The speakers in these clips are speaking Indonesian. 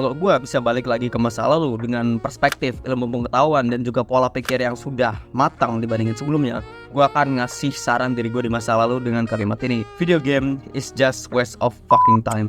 Kalau gue bisa balik lagi ke masa lalu dengan perspektif, ilmu pengetahuan, dan juga pola pikir yang sudah matang dibandingin sebelumnya, gue akan ngasih saran diri gue di masa lalu dengan kalimat ini: video game is just waste of fucking time.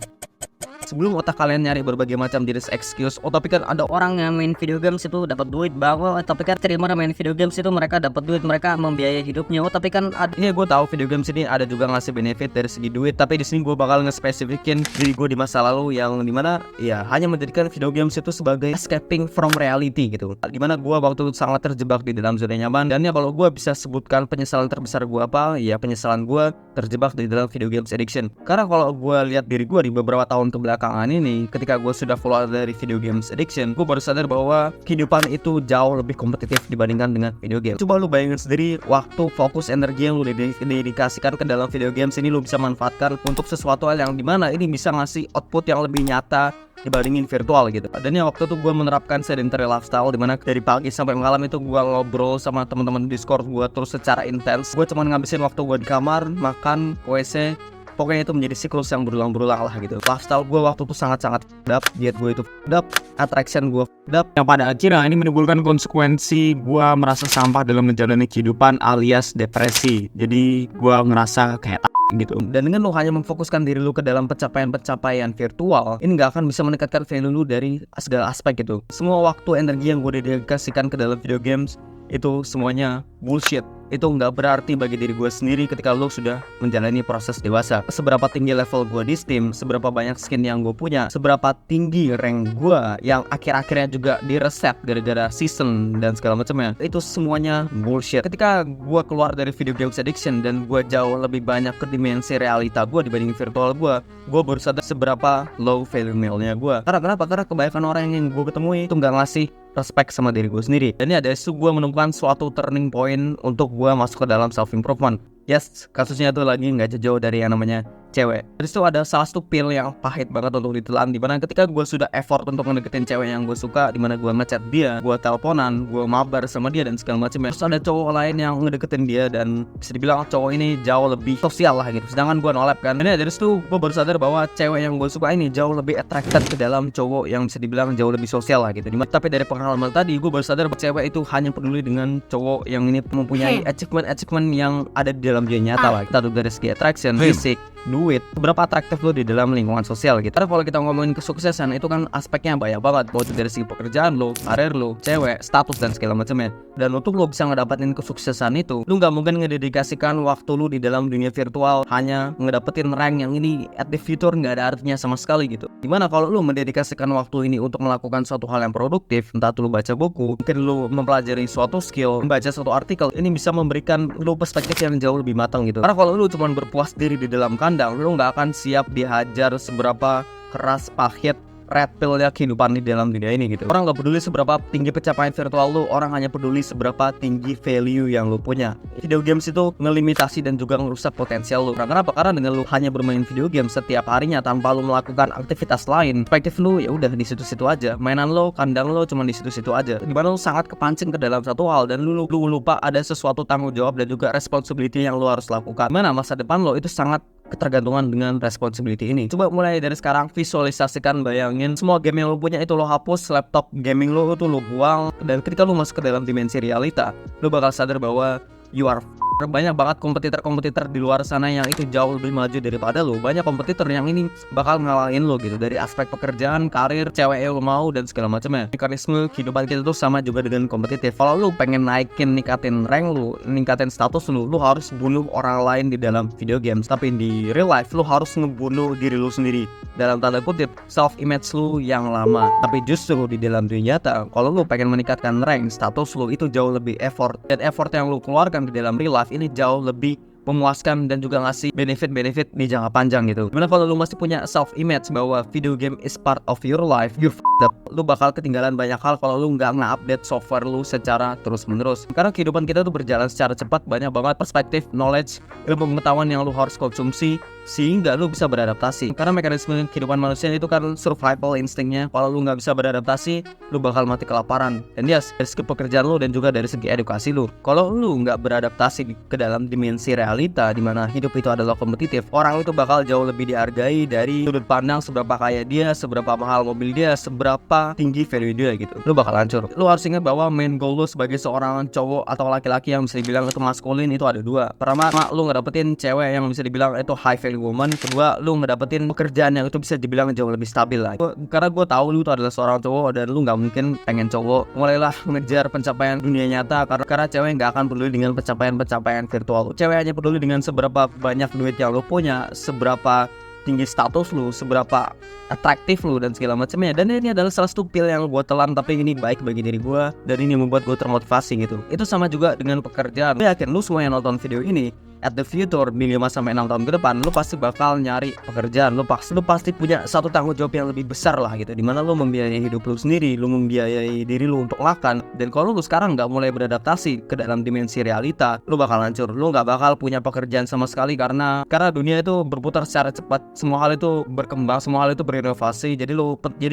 Sebelum otak kalian nyari berbagai macam jenis excuse, tapi kan ada Orang yang main video games itu dapat duit, bahwa tapi kan streamer main video games itu mereka dapat duit, mereka membiayai hidupnya. Tapi kan ada, iya gue tahu video games ini ada juga ngasih benefit dari segi duit, tapi di sini gue bakal nge-spesifikin diri gue di masa lalu yang dimana ya hanya menjadikan video games itu sebagai escaping from reality gitu. Dimana gue waktu itu sangat terjebak di dalam zona nyaman, dan ya kalau gue bisa sebutkan penyesalan terbesar gue apa, ya penyesalan gue terjebak di dalam video games addiction. Karena kalau gue lihat diri gue di beberapa tahun kebelakangan ini, ketika gue sudah keluar dari video games addiction, gue baru sadar bahwa kehidupan itu jauh lebih kompetitif dibandingkan dengan video game. Coba lu bayangin sendiri, waktu, fokus, energi yang lu dedikasikan ke dalam video games ini lu bisa manfaatkan untuk sesuatu hal yang dimana ini bisa ngasih output yang lebih nyata dibandingin virtual gitu. Dan ya waktu itu gue menerapkan sedentary lifestyle, dimana dari pagi sampai malam itu gue ngobrol sama teman-teman di Discord gue terus secara intens. Gue cuma ngabisin waktu gue di kamar, makan, WC. Pokoknya itu menjadi siklus yang berulang-berulang lah gitu. Lifestyle gue waktu itu sangat-sangat up, diet gue itu up, attraction gue up, yang pada akhirnya ini menimbulkan konsekuensi gue merasa sampah dalam menjalani kehidupan alias depresi. Jadi gue ngerasa kayak gitu. Dan dengan lo hanya memfokuskan diri lo ke dalam pencapaian-pencapaian virtual, ini gak akan bisa meningkatkan value lo dari segala aspek gitu. Semua waktu, energi yang gue dedikasikan ke dalam video games itu semuanya bullshit. Itu nggak berarti bagi diri gue sendiri ketika lo sudah menjalani proses dewasa. Seberapa tinggi level gue di Steam, seberapa banyak skin yang gue punya, seberapa tinggi rank gue yang akhir-akhirnya juga direset gara-gara season dan segala macamnya, itu semuanya bullshit. Ketika gue keluar dari video games addiction dan gue jauh lebih banyak ke dimensi realita gue dibanding virtual gue baru sadar seberapa low value mealnya gue. Karena kenapa? Karena kebanyakan orang yang gue ketemui itu nggak ngasih respect sama diri gue sendiri. Dan ini ada isu gue menemukan suatu turning point untuk gue masuk ke dalam self improvement. Yes, kasusnya tuh lagi nggak jauh dari yang namanya cewek. Dari situ ada salah satu pil yang pahit banget untuk ditelan, dimana ketika gue sudah effort untuk ngedeketin cewek yang gue suka, dimana gue ngechat dia, gue teleponan, gue mabar sama dia dan segala macamnya. Terus ada cowok lain yang ngedeketin dia dan bisa dibilang cowok ini jauh lebih sosial lah gitu, sedangkan gue nolep kan. Dan dari situ gue baru sadar bahwa cewek yang gue suka ini jauh lebih attracted ke dalam cowok yang bisa dibilang jauh lebih sosial lah gitu. Tapi dari pengalaman tadi gue baru sadar bahwa cewek itu hanya peduli dengan cowok yang ini mempunyai achievement yang ada di dalam dunia nyata lah. Kita dari segi attraction, fisik, duit, seberapa atraktif lo di dalam lingkungan sosial gitu. Karena kalau kita ngomongin kesuksesan itu kan aspeknya banyak banget, mau dari segi pekerjaan lo, karir lo, cewek, status dan segala macamnya. Dan untuk lo bisa ngedapetin kesuksesan itu, lo nggak mungkin ngededikasikan waktu lo di dalam dunia virtual hanya ngedapetin rank yang ini at the future nggak ada artinya sama sekali gitu. Dimana kalau lo mendedikasikan waktu ini untuk melakukan suatu hal yang produktif, entah itu lo baca buku, mungkin lo mempelajari suatu skill, membaca suatu artikel, ini bisa memberikan lo perspektif yang jauh lebih matang gitu. Karena kalau lo cuma berpuas diri di dalam kandang, lo nggak akan siap dihajar seberapa keras pahit red pill-nya kehidupan di dalam dunia ini gitu. Orang gak peduli seberapa tinggi pencapaian virtual lu, orang hanya peduli seberapa tinggi value yang lu punya. Video games itu ngelimitasi dan juga ngerusak potensial lu. Kenapa? Karena dengan lu hanya bermain video game setiap harinya tanpa lu melakukan aktivitas lain, perspektif lu ya udah di situ-situ aja. Mainan lu, kandang lu cuma di situ-situ aja. Dimana lu sangat kepancing ke dalam satu hal dan lu lupa ada sesuatu tanggung jawab dan juga responsibility yang lu harus lakukan. Mana masa depan lo itu sangat ketergantungan dengan responsibility ini. Coba mulai dari sekarang visualisasikan, bayangin semua game yang lo punya itu lo hapus, laptop gaming lo itu lo buang, dan ketika lo masuk ke dalam dimensi realita, lo bakal sadar bahwa you are banyak banget kompetitor di luar sana yang itu jauh lebih maju daripada lo. Banyak kompetitor yang ini bakal ngalahin lo gitu dari aspek pekerjaan, karir, cewek yang lo mau dan segala macamnya. Mekanisme kehidupan kita tuh sama juga dengan kompetitif. Kalau lo pengen ningkatin rank lo, ningkatin status lo harus bunuh orang lain di dalam video games. Tapi di real life lo harus ngebunuh diri lo sendiri, dalam tanda kutip self image lo yang lama. Tapi justru di dalam dunia nyata, kalau lo pengen meningkatkan rank, status lo itu jauh lebih effort, dan effort yang lo keluarkan di dalam real life ini jauh lebih memuaskan dan juga ngasih benefit di jangka panjang gitu. Dimana kalau lu masih punya self image bahwa video game is part of your life, you f***ed up. Lu bakal ketinggalan banyak hal kalau lu nggak nge-update software lu secara terus menerus. Karena kehidupan kita tuh berjalan secara cepat, banyak banget perspektif, knowledge, ilmu pengetahuan yang lu harus konsumsi sehingga lu bisa beradaptasi. Karena mekanisme kehidupan manusia itu kan survival instingnya. Kalau lu nggak bisa beradaptasi, lu bakal mati kelaparan. Dan yes, dari segi pekerjaan lu dan juga dari segi edukasi lu, kalau lu nggak beradaptasi ke dalam dimensi realita di mana hidup itu adalah kompetitif, orang itu bakal jauh lebih dihargai dari sudut pandang seberapa kaya dia, seberapa mahal mobil dia, seberapa tinggi value dia gitu. Lu bakal hancur. Lu harus ingat bahwa main goal lu sebagai seorang cowok atau laki-laki yang bisa dibilang itu maskulin itu ada dua. Pertama, lu ngedapetin cewek yang bisa dibilang itu high value woman. Kedua, lu ngedapetin pekerjaan yang itu bisa dibilang jauh lebih stabil lah. Karena gue tahu lu itu adalah seorang cowok dan lu nggak mungkin pengen cowok. Mulailah ngejar pencapaian dunia nyata karena cewek nggak akan peduli dengan pencapaian virtual. Cewek hanya peduli dengan seberapa banyak duit yang lu punya, seberapa tinggi status lu, seberapa atraktif lu dan segala macamnya. Dan ini adalah salah satu pil yang gue telan, tapi ini baik bagi diri gue dan ini membuat gue termotivasi gitu. Itu sama juga dengan pekerjaan. Gue yakin lu semua yang nonton video ini at the future di 5-6 tahun ke depan, lu pasti bakal nyari pekerjaan. Lu pasti punya satu tanggung jawab yang lebih besar lah gitu, dimana lu membiayai hidup lu sendiri, lu membiayai diri lu untuk makan. Dan kalau lu sekarang nggak mulai beradaptasi ke dalam dimensi realita, lu bakal hancur. Lu nggak bakal punya pekerjaan sama sekali karena dunia itu berputar secara cepat. Semua hal itu berkembang, semua hal itu berinovasi. Jadi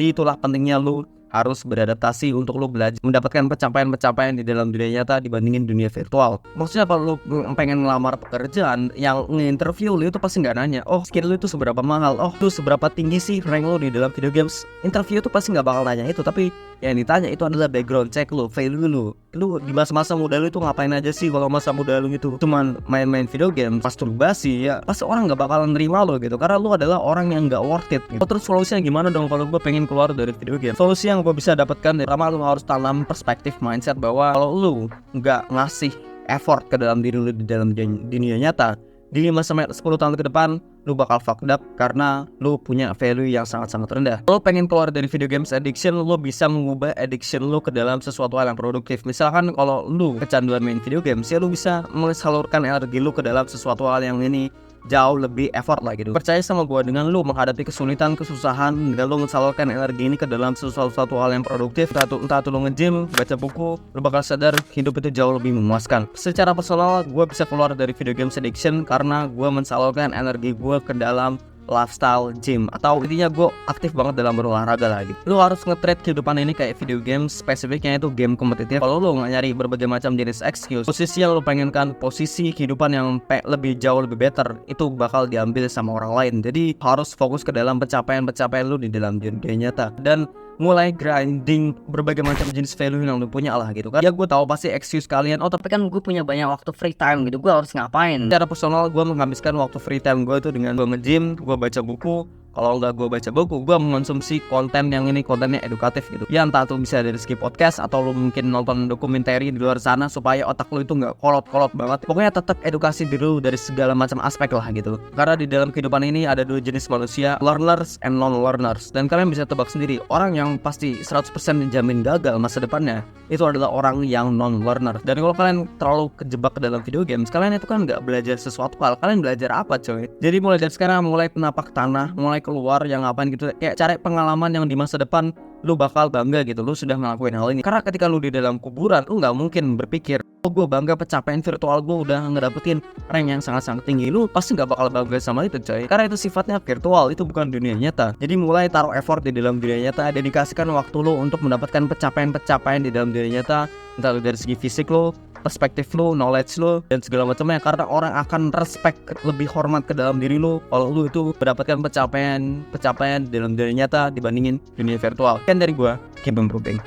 itulah pentingnya lu harus beradaptasi untuk lu belajar mendapatkan pencapaian-pencapaian di dalam dunia nyata dibandingin dunia virtual. Maksudnya kalau lu pengen ngelamar pekerjaan, yang nge-interview lu itu pasti nggak nanya, oh skill lu itu seberapa mahal, oh lu seberapa tinggi sih rank lu di dalam video games. Interview itu pasti nggak bakal nanya itu, tapi yang ditanya itu adalah background check lu, value lu di masa-masa muda lu itu ngapain aja sih. Kalau masa muda lu itu cuman main-main video game, masturbasi, ya pasti orang nggak bakalan nerima lo gitu, karena lu adalah orang yang nggak worth it gitu. Terus solusinya gimana dong kalau gue pengen keluar dari video game? Solusi yang gue bisa dapatkan, pertama lu harus tanam perspektif mindset bahwa kalau lu nggak ngasih effort ke dalam diri lu di dalam dunia nyata, di 5-10 tahun ke depan lu bakal fucked up karena lu punya value yang sangat-sangat rendah. Lu pengen keluar dari video games addiction, lu bisa mengubah addiction lu ke dalam sesuatu hal yang produktif. Misalkan kalau lu kecanduan main video games, ya lu bisa mensalurkan energi lu ke dalam sesuatu hal yang ini jauh lebih effort lah gitu. Percaya sama gue, dengan lu menghadapi kesulitan, kesusahan, dengan lu mensalurkan energi ini ke dalam sesuatu hal yang produktif, entah itu lu nge-gym, baca buku, lu bakal sadar hidup itu jauh lebih memuaskan. Secara personal, gue bisa keluar dari video games addiction karena gue mensalurkan energi gue ke dalam lifestyle gym, atau intinya gue aktif banget dalam berolahraga lagi. Lu harus nge-treat kehidupan ini kayak video games, spesifiknya itu game kompetitif. Kalau lu nggak nyari berbagai macam jenis excuse, posisi yang lu pengenkan, posisi kehidupan yang lebih jauh lebih better, itu bakal diambil sama orang lain. Jadi harus fokus ke dalam pencapaian lu di dalam dunia nyata dan mulai grinding berbagai macam jenis value yang lu punya lah gitu kan. Ya gue tahu pasti excuse kalian, oh tapi kan gue punya banyak waktu free time gitu, gue harus ngapain? Secara personal gue menghabiskan waktu free time gue itu dengan gue nge-gym, gue baca buku. Kalau nggak gue baca buku, gue mengonsumsi konten yang ini kontennya edukatif gitu. Ya entah tuh bisa dari segi podcast atau lu mungkin nonton dokumenter di luar sana supaya otak lu itu nggak kolot-kolot banget. Pokoknya tetap edukasi diri lu dari segala macam aspek lah gitu. Karena di dalam kehidupan ini ada dua jenis manusia, learners and non-learners. Dan kalian bisa tebak sendiri, orang yang pasti 100% dijamin gagal masa depannya itu adalah orang yang non-learner. Dan kalau kalian terlalu kejebak ke dalam video games, kalian itu kan nggak belajar sesuatu hal. Kalian belajar apa coy? Jadi mulai dari sekarang, mulai penapak tanah, mulai keluar yang ngapain gitu, kayak cari pengalaman yang di masa depan lu bakal bangga gitu, lu sudah ngelakuin hal ini. Karena ketika lu di dalam kuburan, lu nggak mungkin berpikir, oh gue bangga pencapaian virtual gue udah ngedapetin rank yang sangat-sangat tinggi. Lu pasti nggak bakal bangga sama itu coy, karena itu sifatnya virtual, itu bukan dunia nyata. Jadi mulai taruh effort di dalam dunia nyata, dedikasikan waktu lu untuk mendapatkan pencapaian di dalam dunia nyata, entah dari segi fisik lu, perspektif lu, knowledge lu, dan segala macamnya. Karena orang akan respect, lebih hormat ke dalam diri lu kalau lu itu mendapatkan pencapaian di dalam dunia nyata dibandingin dunia virtual. Kan dari gua, keep improving.